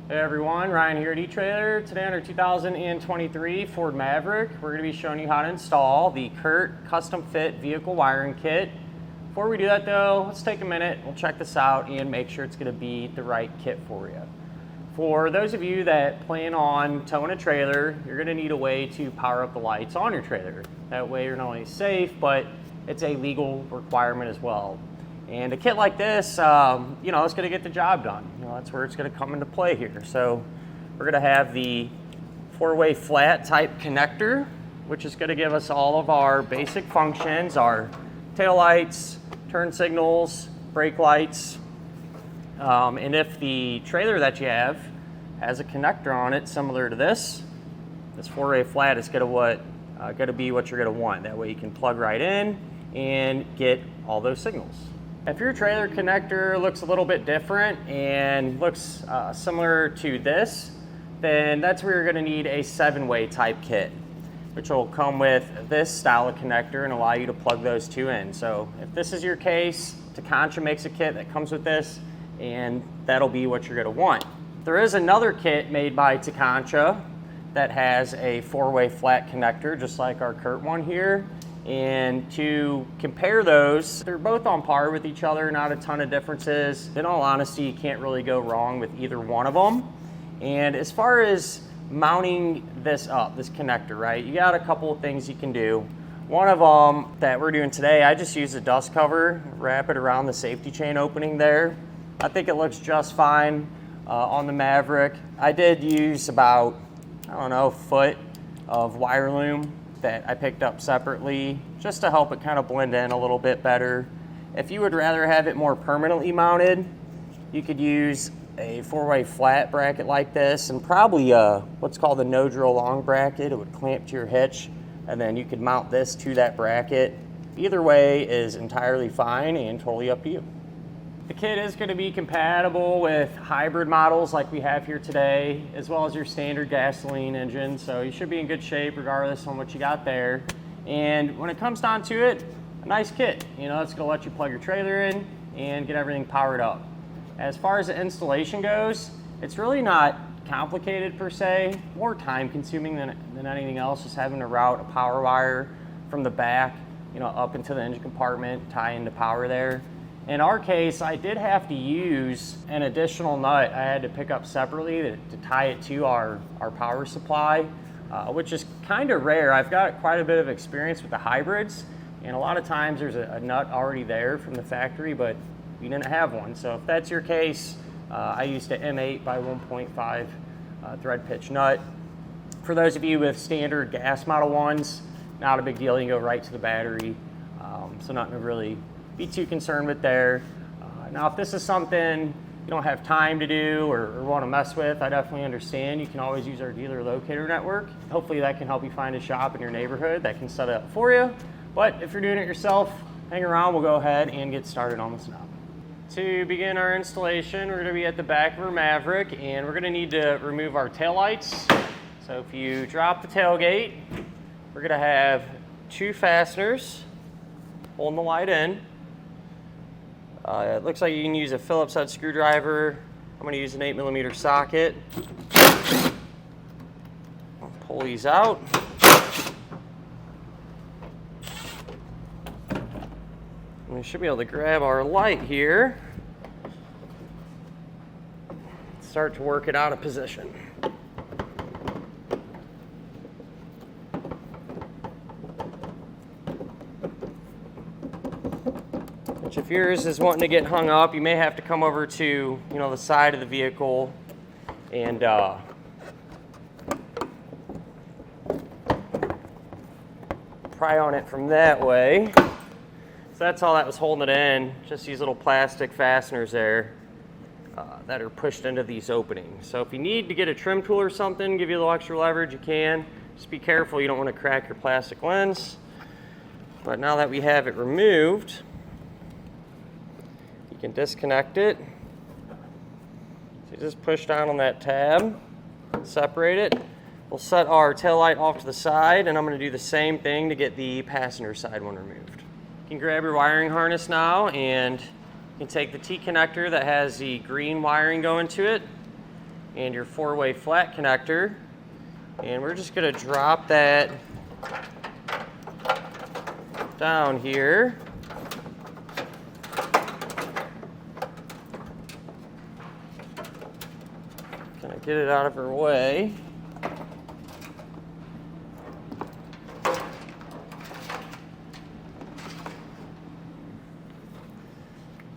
Hey everyone, Ryan here at Etrailer. Today on our 2023 Ford Maverick, we're going to be showing you how to install the Curt custom fit vehicle wiring kit. Before we do that though, let's take a minute, we'll check this out and make sure it's going to be the right kit for you. For those of you that plan on towing a trailer, you're going to need a way to power up the lights on your trailer. That way you're not only safe, but it's a legal requirement as well. And a kit like this, it's going to get the job done. That's where it's going to come into play here. So we're going to have the 4-way flat type connector, which is going to give us all of our basic functions, our tail lights, turn signals, brake lights. And if the trailer that you have has a connector on it similar to this 4-way flat is going to be what you're going to want. That way you can plug right in and get all those signals. If your trailer connector looks a little bit different and looks similar to this, then that's where you're going to need a 7-way type kit, which will come with this style of connector and allow you to plug those two in. So if this is your case, Takancha makes a kit that comes with this, and that'll be what you're going to want. There is another kit made by Takancha that has a 4-way flat connector, just like our Curt one here. And to compare those, they're both on par with each other, not a ton of differences. In all honesty, you can't really go wrong with either one of them. And as far as mounting this up, this connector, right, you got a couple of things you can do. One of them that we're doing today, I just use a dust cover, wrap it around the safety chain opening there. I think it looks just fine on the Maverick. I did use about, a foot of wire loom that I picked up separately just to help it kind of blend in a little bit better. If you would rather have it more permanently mounted, you could use a 4-way flat bracket like this and probably what's called a no drill long bracket. It would clamp to your hitch and then you could mount this to that bracket. Either way is entirely fine and totally up to you. The kit is going to be compatible with hybrid models like we have here today, as well as your standard gasoline engine. So you should be in good shape regardless on what you got there. And when it comes down to it, a nice kit. It's going to let you plug your trailer in and get everything powered up. As far as the installation goes, it's really not complicated per se, more time consuming than anything else, just having to route a power wire from the back, up into the engine compartment, tie into power there. In our case, I did have to use an additional nut I had to pick up separately to tie it to our power supply, which is kind of rare. I've got quite a bit of experience with the hybrids, and a lot of times there's a nut already there from the factory, but we didn't have one. So if that's your case, I used an M8 by 1.5 thread pitch nut. For those of you with standard gas model ones, not a big deal. You can go right to the battery, so nothing to really be too concerned with there. Now, if this is something you don't have time to do or want to mess with, I definitely understand. You can always use our dealer locator network. Hopefully that can help you find a shop in your neighborhood that can set it up for you. But if you're doing it yourself, hang around, we'll go ahead and get started on this now. To begin our installation, we're going to be at the back of our Maverick, and we're going to need to remove our taillights. So if you drop the tailgate, we're going to have 2 fasteners holding the light in. It looks like you can use a Phillips head screwdriver. I'm going to use an 8mm socket. I'll pull these out. And we should be able to grab our light here. Start to work it out of position. If yours is wanting to get hung up, you may have to come over to the side of the vehicle and pry on it from that way. So that's all that was holding it in, just these little plastic fasteners there that are pushed into these openings. So if you need to get a trim tool or something, give you a little extra leverage, you can. Just be careful, you don't want to crack your plastic lens. But now that we have it removed, you can disconnect it. So you just push down on that tab, separate it. We'll set our taillight off to the side, and I'm going to do the same thing to get the passenger side one removed. You can grab your wiring harness now, and you can take the T connector that has the green wiring going to it, and your 4-way flat connector. And we're just going to drop that down here. Kind of get it out of her way.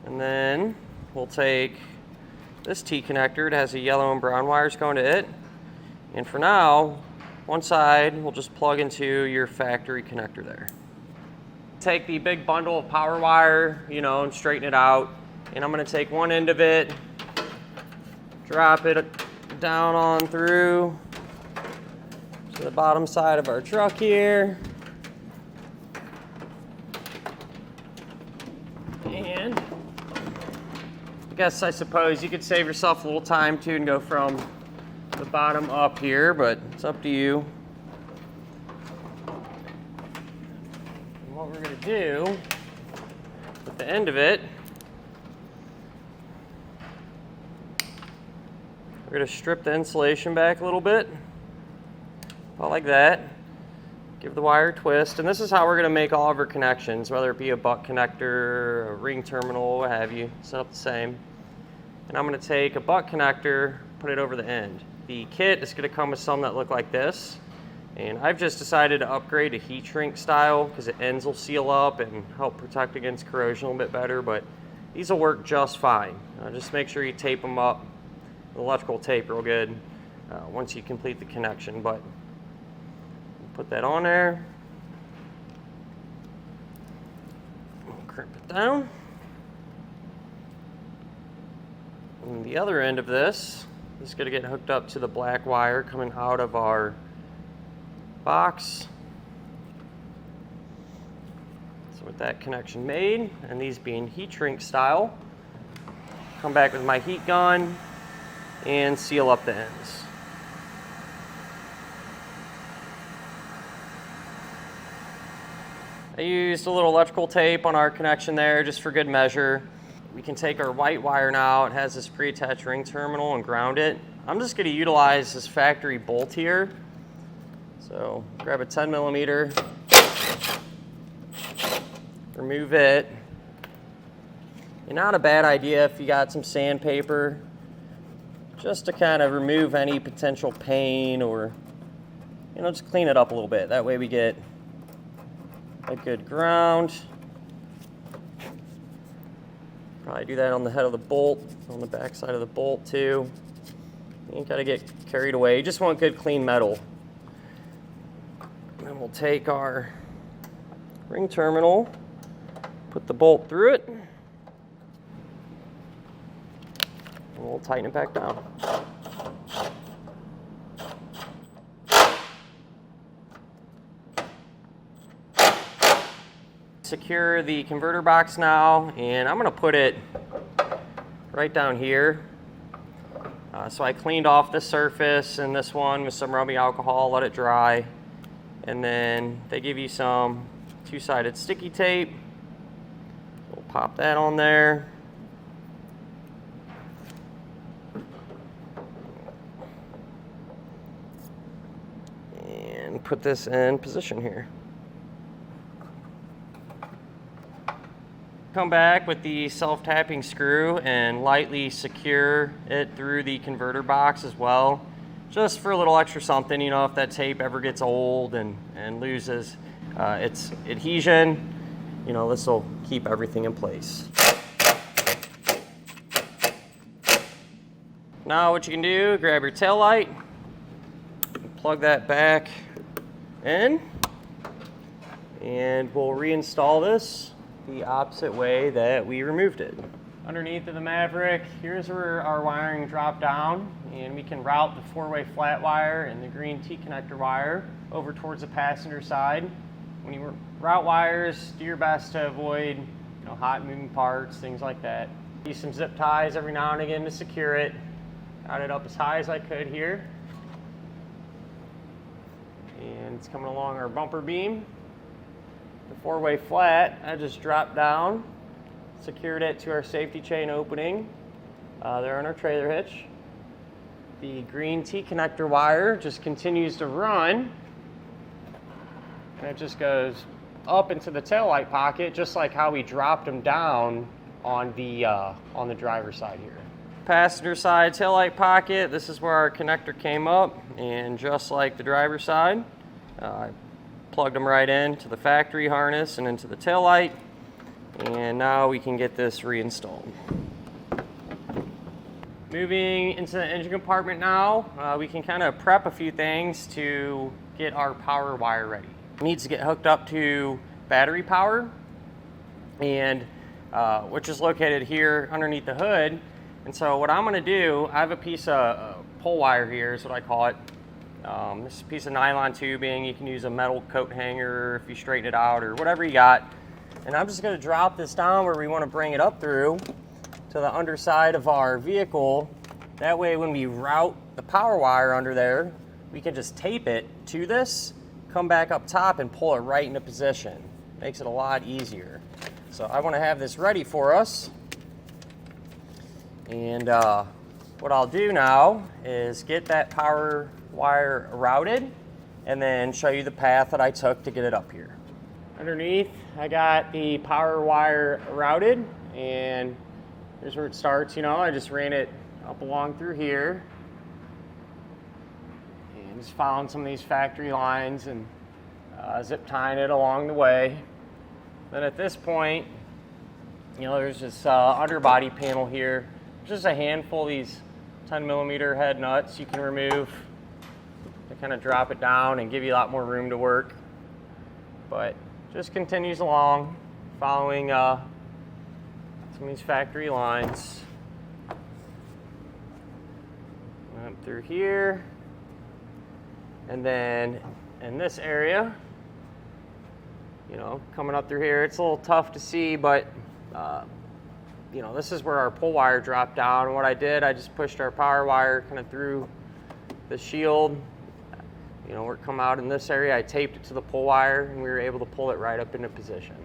And then we'll take this T connector. It has a yellow and brown wires going to it. And for now, one side will just plug into your factory connector there. Take the big bundle of power wire, and straighten it out. And I'm going to take one end of it, drop it down on through to the bottom side of our truck here. And I suppose you could save yourself a little time too and go from the bottom up here, but it's up to you. And what we're going to do with the end of it, we're going to strip the insulation back a little bit, about like that. Give the wire a twist, and this is how we're going to make all of our connections, whether it be a butt connector, a ring terminal, what have you, set up the same. And I'm going to take a butt connector, put it over the end. The kit is going to come with some that look like this, and I've just decided to upgrade to heat shrink style because the ends will seal up and help protect against corrosion a little bit better, but these will work just fine. Just make sure you tape them up with electrical tape real good once you complete the connection. But put that on there, crimp it down. And the other end of this is going to get hooked up to the black wire coming out of our box. So with that connection made, and these being heat shrink style, come back with my heat gun and seal up the ends. I used a little electrical tape on our connection there just for good measure. We can take our white wire now. It has this pre-attached ring terminal and ground it. I'm just going to utilize this factory bolt here. So grab a 10 millimeter, remove it. And not a bad idea if you got some sandpaper, just to kind of remove any potential paint or, just clean it up a little bit. That way we get a good ground. Probably do that on the head of the bolt, on the back side of the bolt too. You ain't gotta get carried away. You just want good clean metal. And then we'll take our ring terminal, put the bolt through it, and we'll tighten it back down. Secure the converter box now, and I'm going to put it right down here. So I cleaned off the surface and this one with some rubbing alcohol, let it dry, and then they give you some two-sided sticky tape. We'll pop that on there. And put this in position here. Come back with the self-tapping screw and lightly secure it through the converter box as well, just for a little extra something, if that tape ever gets old and loses its adhesion, this will keep everything in place. Now what you can do, grab your tail light, plug that back in, and we'll reinstall this the opposite way that we removed it. Underneath of the Maverick, here's where our wiring dropped down, and we can route the 4-way flat wire and the green T connector wire over towards the passenger side. When you route wires, do your best to avoid hot moving parts, things like that. Use some zip ties every now and again to secure it. Got it up as high as I could here. And it's coming along our bumper beam. The 4-way flat, I just dropped down, secured it to our safety chain opening there on our trailer hitch. The green T-connector wire just continues to run, and it just goes up into the taillight pocket, just like how we dropped them down on the driver's side here. Passenger side taillight pocket, this is where our connector came up, and just like the driver's side, I plugged them right into the factory harness and into the taillight, and now we can get this reinstalled. Moving into the engine compartment now, we can kind of prep a few things to get our power wire ready. It needs to get hooked up to battery power, and which is located here underneath the hood. And so what I'm going to do, I have a piece of pull wire here, is what I call it. This is a piece of nylon tubing. You can use a metal coat hanger if you straighten it out or whatever you got. And I'm just going to drop this down where we want to bring it up through to the underside of our vehicle. That way when we route the power wire under there, we can just tape it to this, come back up top and pull it right into position. Makes it a lot easier. So I want to have this ready for us. And what I'll do now is get that power wire routed and then show you the path that I took to get it up here. Underneath, I got the power wire routed, and here's where it starts. I just ran it up along through here and just following some of these factory lines and zip tying it along the way. Then at this point, there's this underbody panel here. Just a handful of these 10mm head nuts you can remove to kind of drop it down and give you a lot more room to work. But just continues along, following some of these factory lines. Up through here, and then in this area, coming up through here, it's a little tough to see, but this is where our pull wire dropped down. And what I did, I just pushed our power wire kind of through the shield. Where it come out in this area, I taped it to the pull wire, and we were able to pull it right up into position.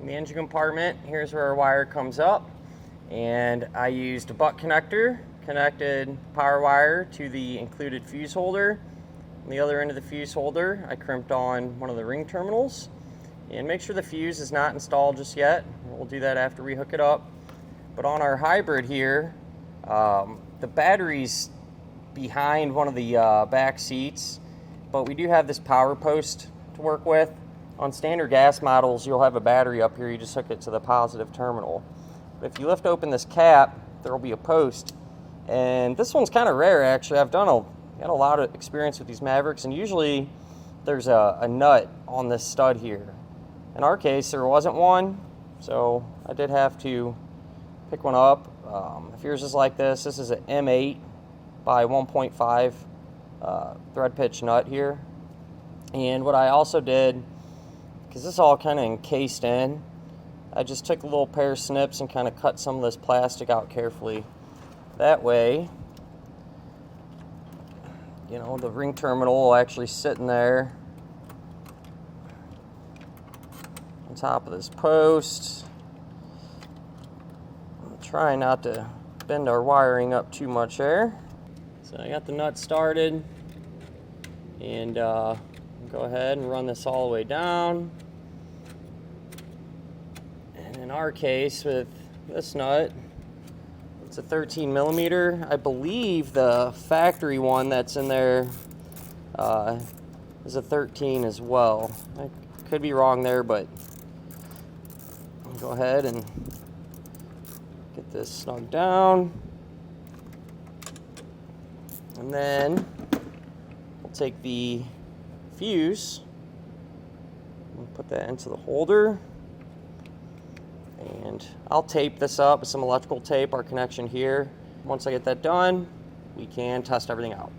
In the engine compartment, here's where our wire comes up, and I used a butt connector, connected power wire to the included fuse holder. On the other end of the fuse holder, I crimped on one of the ring terminals, and make sure the fuse is not installed just yet. We'll do that after we hook it up. But on our hybrid here, the battery's behind one of the back seats, but we do have this power post to work with. On standard gas models, you'll have a battery up here. You just hook it to the positive terminal. But if you lift open this cap, there will be a post. And this one's kind of rare, actually. I've got a lot of experience with these Mavericks, and usually there's a nut on this stud here. In our case, there wasn't one, so I did have to pick one up. If yours is like this is an M8 by 1.5 thread pitch nut here. And what I also did, because this is all kind of encased in, I just took a little pair of snips and kind of cut some of this plastic out carefully. That way, the ring terminal will actually sit in there on top of this post. I'm trying not to bend our wiring up too much there. So I got the nut started, and go ahead and run this all the way down. And in our case, with this nut, it's a 13mm. I believe the factory one that's in there is a 13 as well. I could be wrong there, but I'll go ahead and get this snug down. And then we'll take the fuse and put that into the holder. And I'll tape this up with some electrical tape, our connection here. Once I get that done, we can test everything out.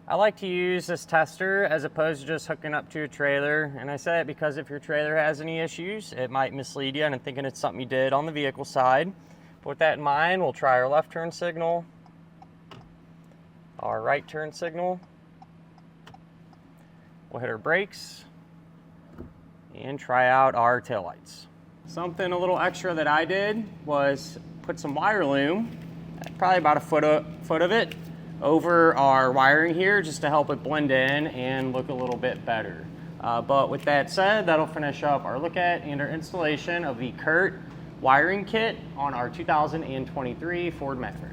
I like to use this tester as opposed to just hooking up to a trailer. And I say it because if your trailer has any issues, it might mislead you into thinking it's something you did on the vehicle side. But with that in mind, we'll try our left turn signal, our right turn signal. We'll hit our brakes and try out our taillights. Something a little extra that I did was put some wire loom, probably about a foot of it, over our wiring here just to help it blend in and look a little bit better. But with that said, that'll finish up our look at and our installation of the Curt wiring kit on our 2023 Ford Maverick.